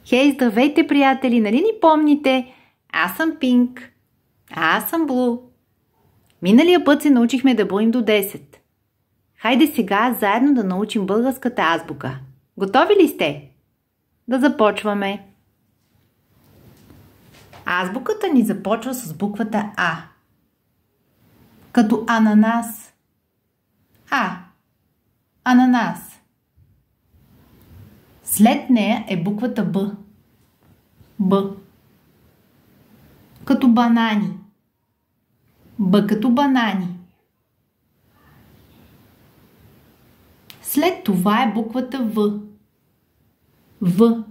Хей, здравейте, приятели! Нали ни помните? Аз съм Пинк. А аз съм Блу. Миналия път се научихме да броим до 10. Хайде сега заедно да научим българската азбука. Готови ли сте? Да започваме. Азбуката ни започва с буквата А. Като ананас. А. Ананас. След нея е буквата Б. Б. Като банани. Б като банани. След това е буквата В. В.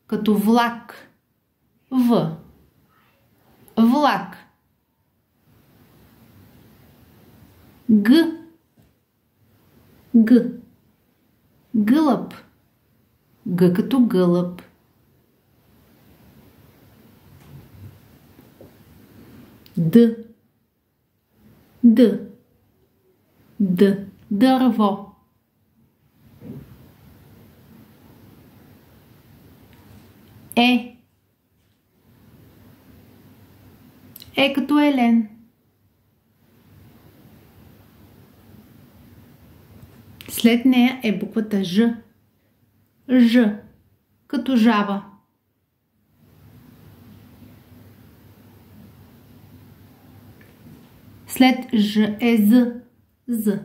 Като влак. В. Влак. Г. Г. Гълъб. Г като гълъб. Д. Д. Д. Дърво. Е. Е като елен. След нея е буквата Ж. Ж. Като жаба. След Ж е З. З.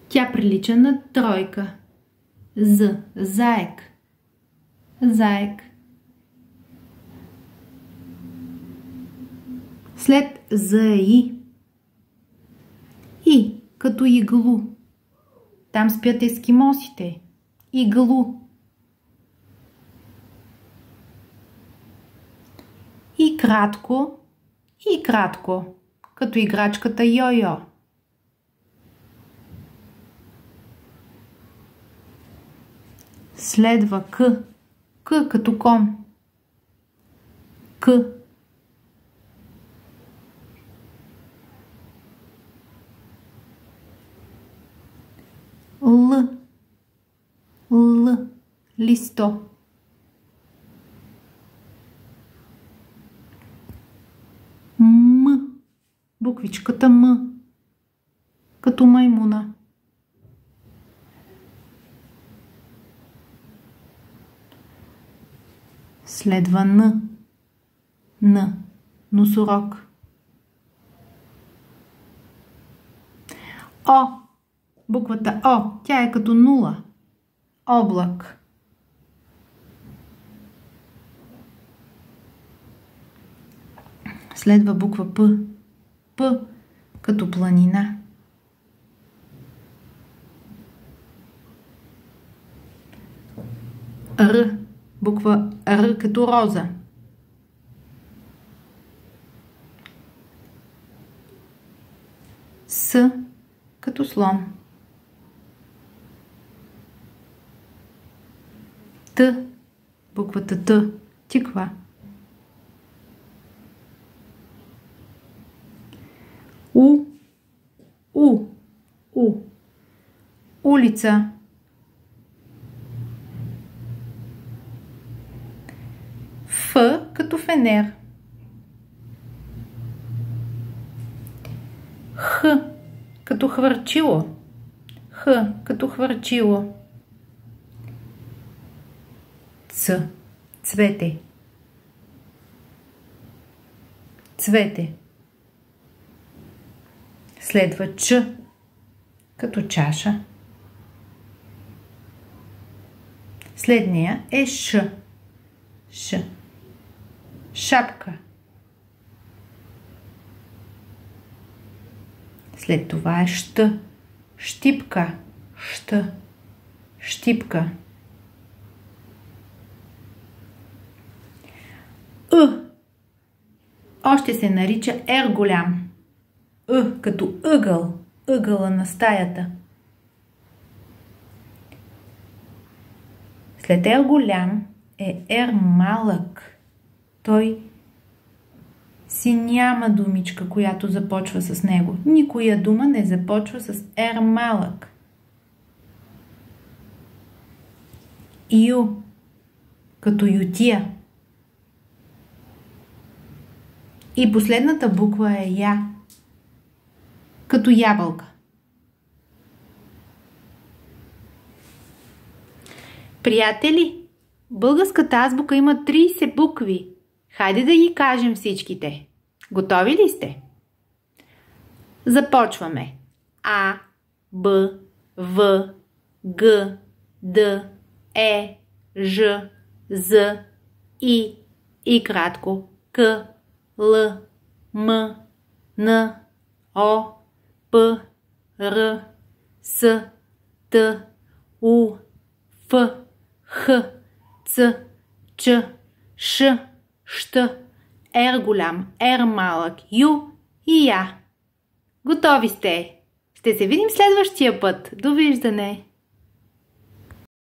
Тя прилича на тройка. З. Заек. Заек. След З е И. И. Като иглу. Там спят ескимосите. Иглу. И кратко. И кратко. Като играчката йо-йо. Следва К. К като кон. К. Л. Л. Листо. М. Буквичката М. Като маймуна. Следва Н. Н. Носорог. О. Буквата О. Тя е като нула. Облак. Следва буква П. П. Като планина. Р. Буква Р като роза. С. Като слон. Т. Буквата Т. Тиква. У. У. У. Улица. Ф като фенер. Х като хвърчило. Х като хвърчило. Ц. Цвете. Цвете. Следва Ч. Като чаша. След нея е Ш. Ш. Шапка. След това е Щ. Щипка. Щ. Щипка. Още се нарича Р голям. Като ъгъл. Ъгъла на стаята. След Р голям е Р малък. Той си няма думичка, която започва с него. Никоя дума не започва с Р малък. Ю като ютия. И последната буква е Я като ябълка. Приятели, българската азбука има 30 букви. Хайде да ги кажем всичките. Готови ли сте? Започваме. А, Б, В, Г, Д, Е, Ж, З, И кратко, К, Л, М, Н, О, П, Р, С, Т, У, Ф, Х, Ц, Ч, Ш, Щ, Р голям, Р малък, Ю и Я. Готови сте! Ще се видим следващия път. Довиждане!